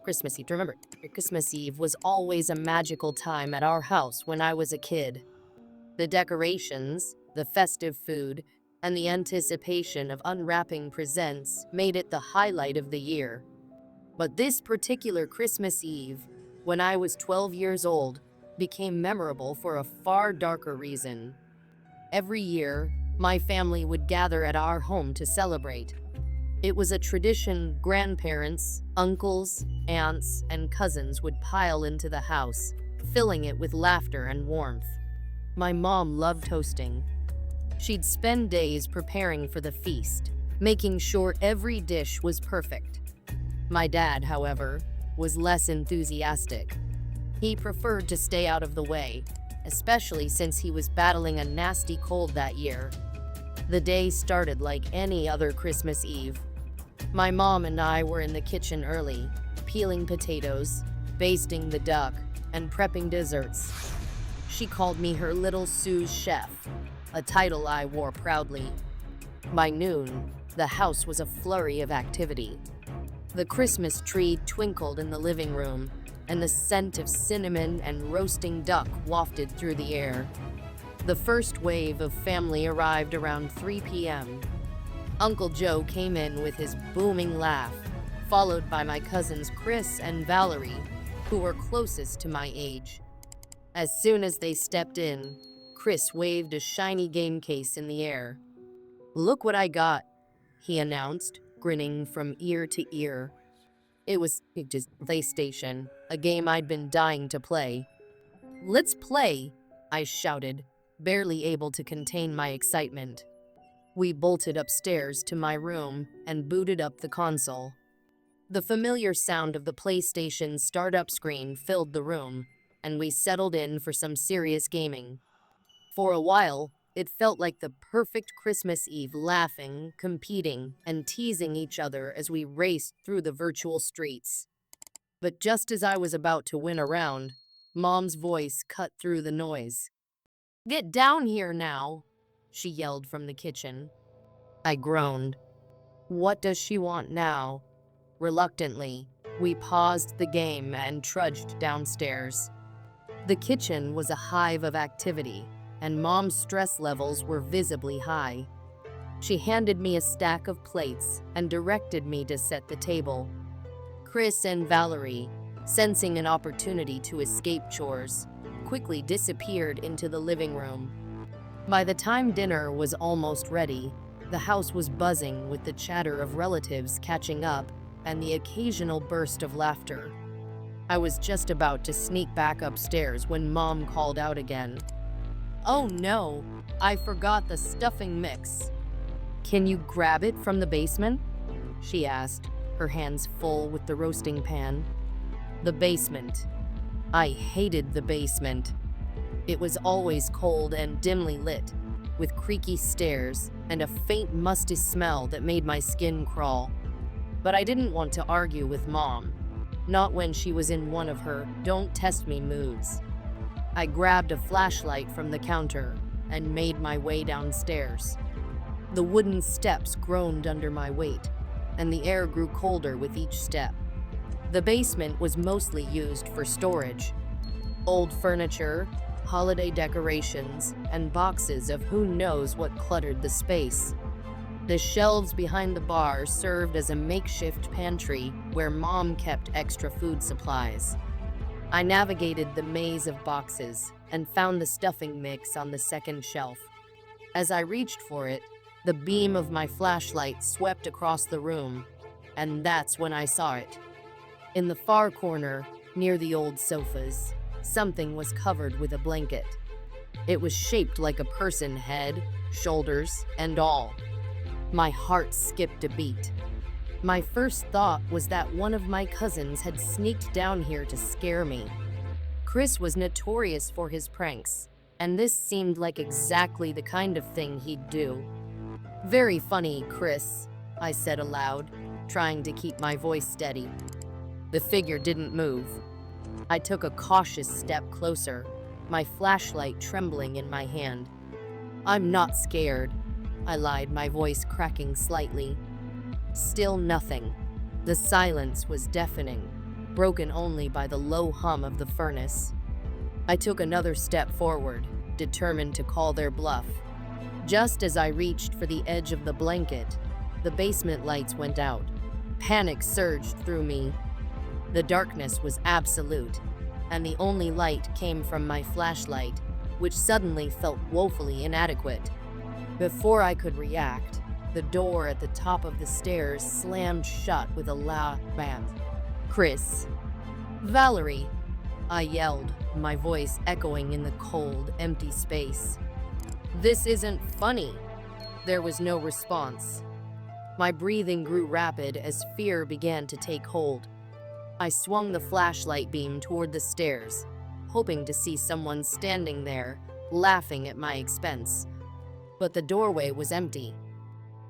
Christmas Eve. Remember, Christmas Eve was always a magical time at our house when I was a kid. The decorations, the festive food, and the anticipation of unwrapping presents made it the highlight of the year. But this particular Christmas Eve, when I was 12 years old, became memorable for a far darker reason. Every year, my family would gather at our home to celebrate. It was a tradition grandparents, uncles, aunts, and cousins would pile into the house, filling it with laughter and warmth. My mom loved hosting. She'd spend days preparing for the feast, making sure every dish was perfect. My dad, however, was less enthusiastic. He preferred to stay out of the way, especially since he was battling a nasty cold that year. The day started like any other Christmas Eve. My mom and I were in the kitchen early, peeling potatoes, basting the duck, and prepping desserts. She called me her little sous chef, a title I wore proudly. By noon, the house was a flurry of activity. The Christmas tree twinkled in the living room, and the scent of cinnamon and roasting duck wafted through the air. The first wave of family arrived around 3 p.m. Uncle Joe came in with his booming laugh, followed by my cousins Chris and Valerie, who were closest to my age. As soon as they stepped in, Chris waved a shiny game case in the air. "Look what I got," he announced, grinning from ear to ear. It was just PlayStation, a game I'd been dying to play. "Let's play," I shouted, barely able to contain my excitement. We bolted upstairs to my room and booted up the console. The familiar sound of the PlayStation's startup screen filled the room, and we settled in for some serious gaming. For a while, it felt like the perfect Christmas Eve, laughing, competing, and teasing each other as we raced through the virtual streets. But just as I was about to win a round, Mom's voice cut through the noise. "Get down here now," she yelled from the kitchen. I groaned. What does she want now? Reluctantly, we paused the game and trudged downstairs. The kitchen was a hive of activity, and Mom's stress levels were visibly high. She handed me a stack of plates and directed me to set the table. Chris and Valerie, sensing an opportunity to escape chores, quickly disappeared into the living room. By the time dinner was almost ready, the house was buzzing with the chatter of relatives catching up and the occasional burst of laughter. I was just about to sneak back upstairs when Mom called out again. "Oh no, I forgot the stuffing mix." "Can you grab it from the basement?" she asked, her hands full with the roasting pan. The basement. I hated the basement. It was always cold and dimly lit, with creaky stairs and a faint musty smell that made my skin crawl. But I didn't want to argue with Mom, not when she was in one of her "don't test me" moods. I grabbed a flashlight from the counter and made my way downstairs. The wooden steps groaned under my weight, and the air grew colder with each step. The basement was mostly used for storage. Old furniture, holiday decorations, and boxes of who knows what cluttered the space. The shelves behind the bar served as a makeshift pantry where Mom kept extra food supplies. I navigated the maze of boxes and found the stuffing mix on the second shelf. As I reached for it, the beam of my flashlight swept across the room, and that's when I saw it. In the far corner, near the old sofas, something was covered with a blanket. It was shaped like a person, head, shoulders, and all. My heart skipped a beat. My first thought was that one of my cousins had sneaked down here to scare me. Chris was notorious for his pranks, and this seemed like exactly the kind of thing he'd do. "Very funny, Chris," I said aloud, trying to keep my voice steady. The figure didn't move. I took a cautious step closer, my flashlight trembling in my hand. "I'm not scared," I lied, my voice cracking slightly. Still nothing. The silence was deafening. broken only by the low hum of the furnace. I took another step forward, determined to call their bluff. Just as I reached for the edge of the blanket, the basement lights went out. Panic surged through me. The darkness was absolute, and the only light came from my flashlight, which suddenly felt woefully inadequate. Before I could react, the door at the top of the stairs slammed shut with a loud bang. "Chris." "Valerie," I yelled, my voice echoing in the cold, empty space. "This isn't funny." There was no response. My breathing grew rapid as fear began to take hold. I swung the flashlight beam toward the stairs, hoping to see someone standing there, laughing at my expense. But the doorway was empty.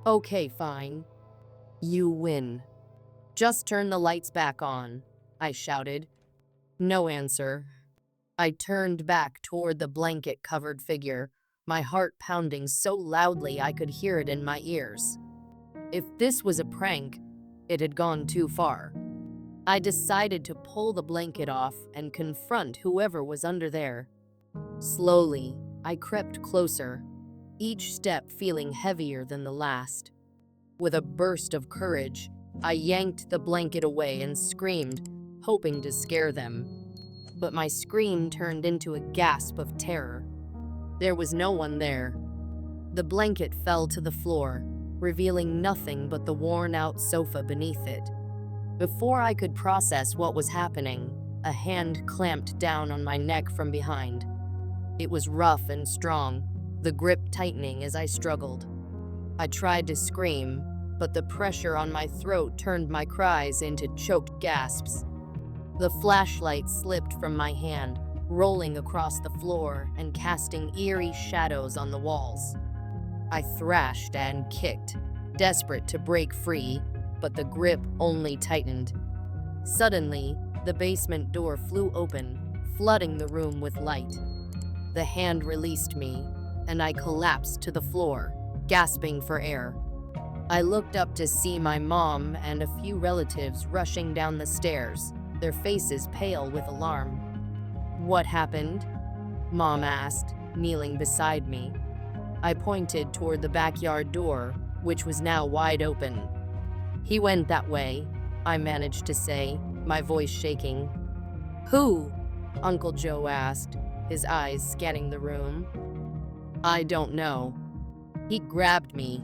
"Okay, fine. You win. Just turn the lights back on," I shouted. No answer. I turned back toward the blanket-covered figure, my heart pounding so loudly I could hear it in my ears. If this was a prank, it had gone too far. I decided to pull the blanket off and confront whoever was under there. Slowly, I crept closer, each step feeling heavier than the last. With a burst of courage, I yanked the blanket away and screamed, hoping to scare them. But my scream turned into a gasp of terror. There was no one there. The blanket fell to the floor, revealing nothing but the worn-out sofa beneath it. Before I could process what was happening, a hand clamped down on my neck from behind. It was rough and strong, the grip tightening as I struggled. I tried to scream, but the pressure on my throat turned my cries into choked gasps. The flashlight slipped from my hand, rolling across the floor and casting eerie shadows on the walls. I thrashed and kicked, desperate to break free, but the grip only tightened. Suddenly, the basement door flew open, flooding the room with light. The hand released me, and I collapsed to the floor, gasping for air. I looked up to see my mom and a few relatives rushing down the stairs, their faces pale with alarm. "What happened?" Mom asked, kneeling beside me. I pointed toward the backyard door, which was now wide open. "He went that way," I managed to say, my voice shaking. "Who?" Uncle Joe asked, his eyes scanning the room. "I don't know." He grabbed me.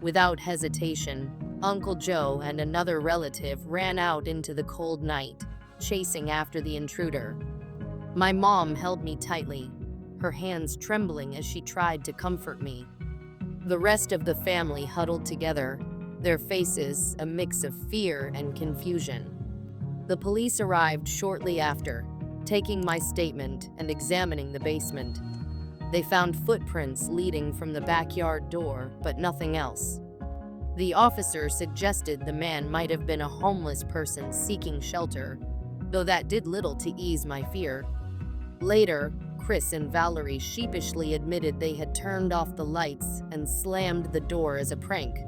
Without hesitation, Uncle Joe and another relative ran out into the cold night, chasing after the intruder. My mom held me tightly, her hands trembling as she tried to comfort me. The rest of the family huddled together, their faces a mix of fear and confusion. The police arrived shortly after, taking my statement and examining the basement. They found footprints leading from the backyard door, but nothing else. The officer suggested the man might have been a homeless person seeking shelter, though that did little to ease my fear. Later, Chris and Valerie sheepishly admitted they had turned off the lights and slammed the door as a prank,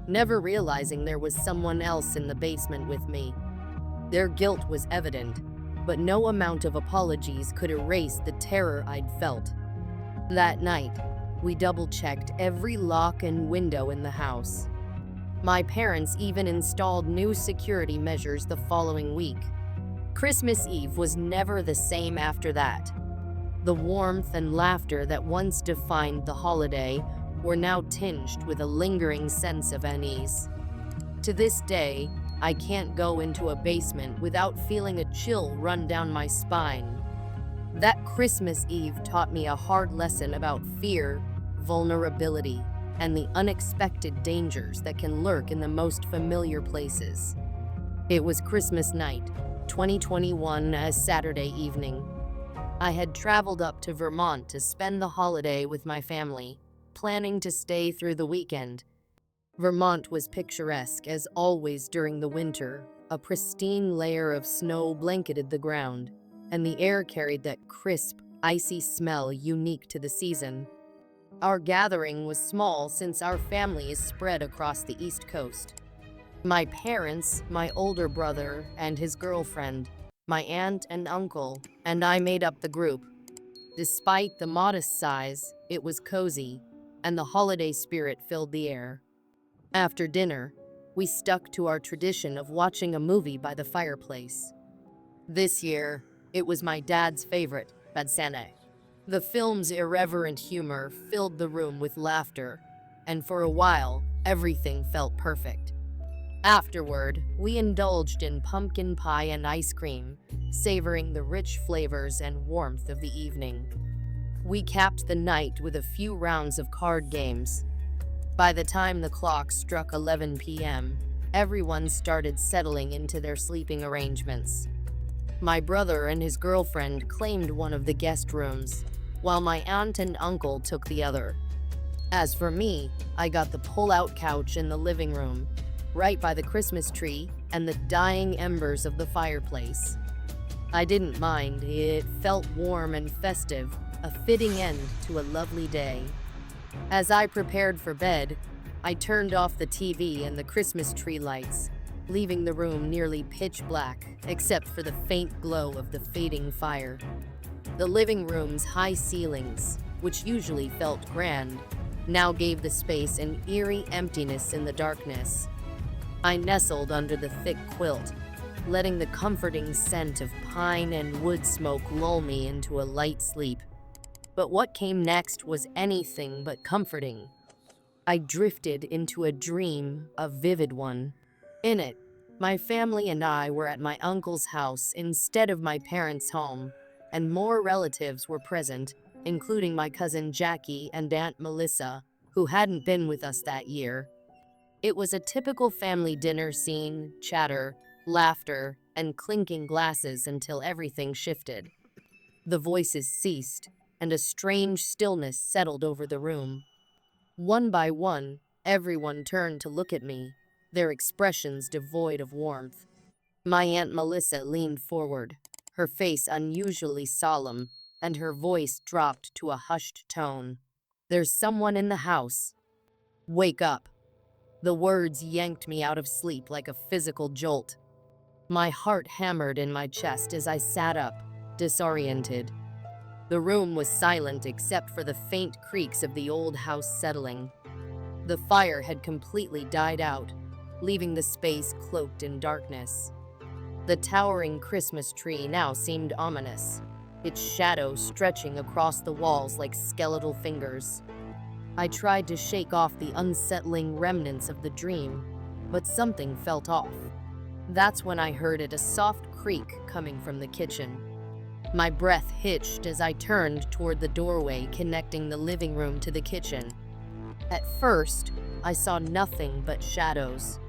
never realizing there was someone else in the basement with me. Their guilt was evident, but no amount of apologies could erase the terror I'd felt. That night, we double-checked every lock and window in the house. My parents even installed new security measures the following week. Christmas Eve was never the same after that. The warmth and laughter that once defined the holiday were now tinged with a lingering sense of unease. To this day, I can't go into a basement without feeling a chill run down my spine. That Christmas Eve taught me a hard lesson about fear, vulnerability, and the unexpected dangers that can lurk in the most familiar places. It was Christmas night, 2021, a Saturday evening. I had traveled up to Vermont to spend the holiday with my family, planning to stay through the weekend. Vermont was picturesque as always during the winter. A pristine layer of snow blanketed the ground, and the air carried that crisp, icy smell unique to the season. Our gathering was small since our family is spread across the East Coast. My parents, my older brother and his girlfriend, my aunt and uncle, and I made up the group. Despite the modest size, it was cozy, and the holiday spirit filled the air. After dinner, we stuck to our tradition of watching a movie by the fireplace. This year, it was my dad's favorite, Badsane. The film's irreverent humor filled the room with laughter, and for a while, everything felt perfect. Afterward, we indulged in pumpkin pie and ice cream, savoring the rich flavors and warmth of the evening. We capped the night with a few rounds of card games. By the time the clock struck 11 p.m., everyone started settling into their sleeping arrangements. My brother and his girlfriend claimed one of the guest rooms, while my aunt and uncle took the other. As for me, I got the pull-out couch in the living room, right by the Christmas tree and the dying embers of the fireplace. I didn't mind, it felt warm and festive, a fitting end to a lovely day. As I prepared for bed, I turned off the TV and the Christmas tree lights, leaving the room nearly pitch black, except for the faint glow of the fading fire. The living room's high ceilings, which usually felt grand, now gave the space an eerie emptiness in the darkness. I nestled under the thick quilt, letting the comforting scent of pine and wood smoke lull me into a light sleep. But what came next was anything but comforting. I drifted into a dream, a vivid one. In it, my family and I were at my uncle's house instead of my parents' home, and more relatives were present, including my cousin Jackie and Aunt Melissa, who hadn't been with us that year. It was a typical family dinner scene, chatter, laughter, and clinking glasses until everything shifted. The voices ceased, and a strange stillness settled over the room. One by one, everyone turned to look at me, their expressions devoid of warmth. My Aunt Melissa leaned forward, her face unusually solemn, and her voice dropped to a hushed tone. "There's someone in the house. Wake up." The words yanked me out of sleep like a physical jolt. My heart hammered in my chest as I sat up, disoriented. The room was silent except for the faint creaks of the old house settling. The fire had completely died out, leaving the space cloaked in darkness. The towering Christmas tree now seemed ominous, its shadow stretching across the walls like skeletal fingers. I tried to shake off the unsettling remnants of the dream, but something felt off. That's when I heard a soft creak coming from the kitchen. My breath hitched as I turned toward the doorway connecting the living room to the kitchen. At first, I saw nothing but shadows.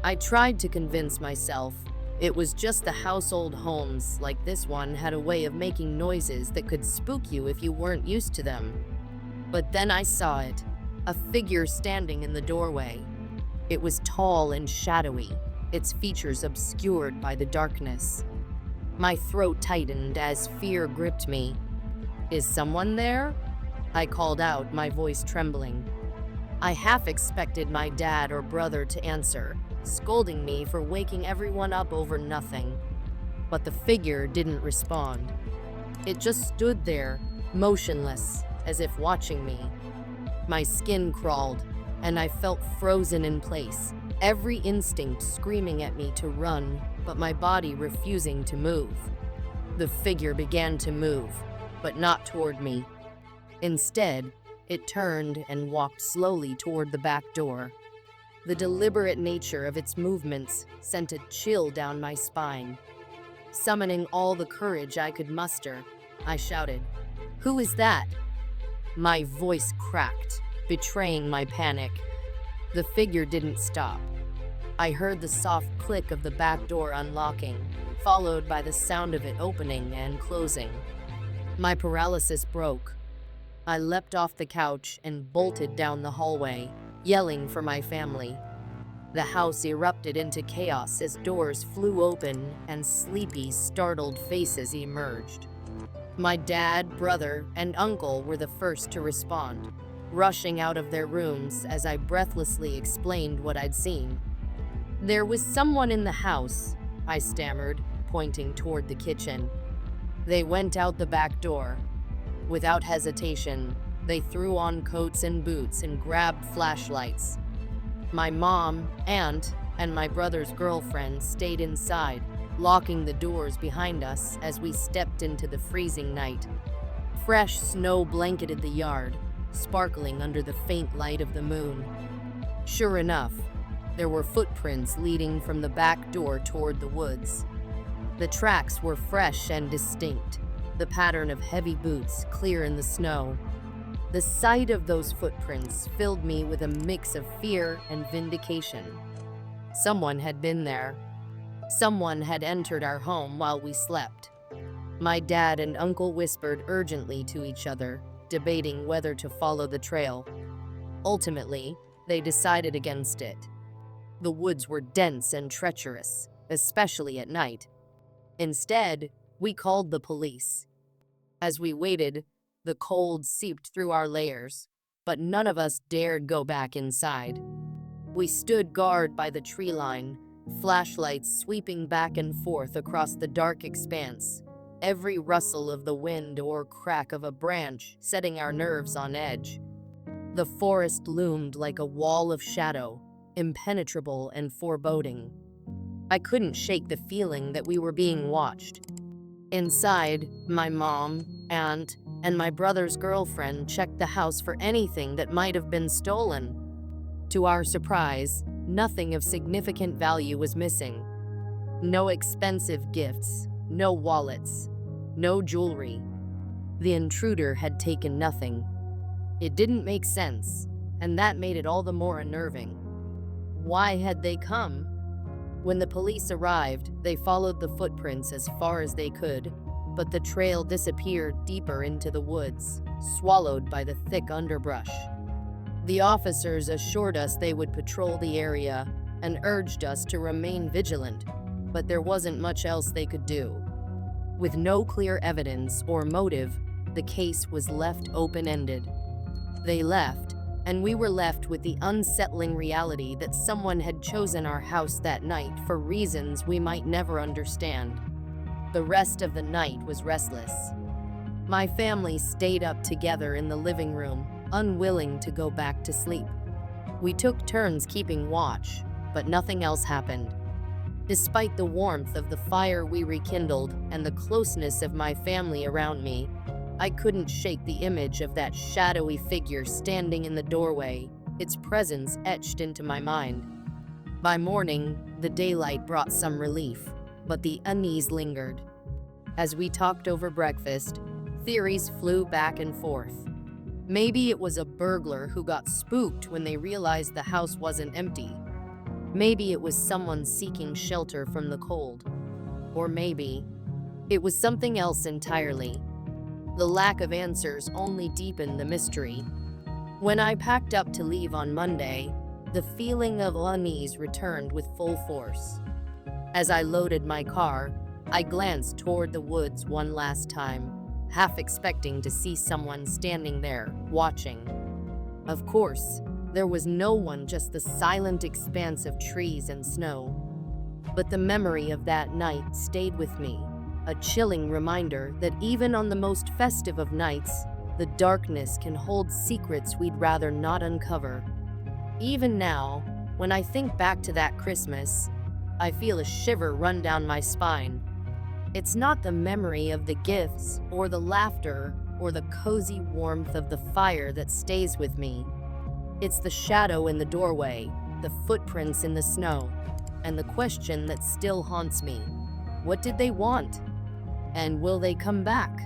I tried to convince myself it was just the household homes like this one had a way of making noises that could spook you if you weren't used to them. But then I saw it, a figure standing in the doorway. It was tall and shadowy, its features obscured by the darkness. My throat tightened as fear gripped me. "Is someone there?" I called out, my voice trembling. I half expected my dad or brother to answer, scolding me for waking everyone up over nothing. But the figure didn't respond. It just stood there, motionless, as if watching me. My skin crawled, and I felt frozen in place, every instinct screaming at me to run, but my body refusing to move. The figure began to move, but not toward me. Instead, it turned and walked slowly toward the back door. The deliberate nature of its movements sent a chill down my spine. Summoning all the courage I could muster, I shouted, "Who is that?" My voice cracked, betraying my panic. The figure didn't stop. I heard the soft click of the back door unlocking, followed by the sound of it opening and closing. My paralysis broke. I leapt off the couch and bolted down the hallway, yelling for my family. The house erupted into chaos as doors flew open and sleepy, startled faces emerged. My dad, brother, and uncle were the first to respond, rushing out of their rooms as I breathlessly explained what I'd seen. "There was someone in the house," I stammered, pointing toward the kitchen. "They went out the back door." Without hesitation, they threw on coats and boots and grabbed flashlights. My mom, aunt, and my brother's girlfriend stayed inside, locking the doors behind us as we stepped into the freezing night. Fresh snow blanketed the yard, sparkling under the faint light of the moon. Sure enough, there were footprints leading from the back door toward the woods. The tracks were fresh and distinct, the pattern of heavy boots clear in the snow. The sight of those footprints filled me with a mix of fear and vindication. Someone had been there. Someone had entered our home while we slept. My dad and uncle whispered urgently to each other, debating whether to follow the trail. Ultimately, they decided against it. The woods were dense and treacherous, especially at night. Instead, we called the police. As we waited, the cold seeped through our layers, but none of us dared go back inside. We stood guard by the tree line, flashlights sweeping back and forth across the dark expanse, every rustle of the wind or crack of a branch setting our nerves on edge. The forest loomed like a wall of shadow, impenetrable and foreboding. I couldn't shake the feeling that we were being watched. Inside, my mom, aunt, and my brother's girlfriend checked the house for anything that might have been stolen. To our surprise, nothing of significant value was missing. No expensive gifts, no wallets, no jewelry. The intruder had taken nothing. It didn't make sense, and that made it all the more unnerving. Why had they come? When the police arrived, they followed the footprints as far as they could, but the trail disappeared deeper into the woods, swallowed by the thick underbrush. The officers assured us they would patrol the area and urged us to remain vigilant, but there wasn't much else they could do. With no clear evidence or motive, the case was left open-ended. They left, and we were left with the unsettling reality that someone had chosen our house that night for reasons we might never understand. The rest of the night was restless. My family stayed up together in the living room, unwilling to go back to sleep. We took turns keeping watch, but nothing else happened. Despite the warmth of the fire we rekindled and the closeness of my family around me, I couldn't shake the image of that shadowy figure standing in the doorway, its presence etched into my mind. By morning, the daylight brought some relief, but the unease lingered. As we talked over breakfast, theories flew back and forth. Maybe it was a burglar who got spooked when they realized the house wasn't empty. Maybe it was someone seeking shelter from the cold. Or maybe it was something else entirely. The lack of answers only deepened the mystery. When I packed up to leave on Monday, the feeling of unease returned with full force. As I loaded my car, I glanced toward the woods one last time, half expecting to see someone standing there, watching. Of course, there was no one, just the silent expanse of trees and snow. But the memory of that night stayed with me, a chilling reminder that even on the most festive of nights, the darkness can hold secrets we'd rather not uncover. Even now, when I think back to that Christmas, I feel a shiver run down my spine. It's not the memory of the gifts or the laughter or the cozy warmth of the fire that stays with me. It's the shadow in the doorway, the footprints in the snow, and the question that still haunts me. What did they want? And will they come back?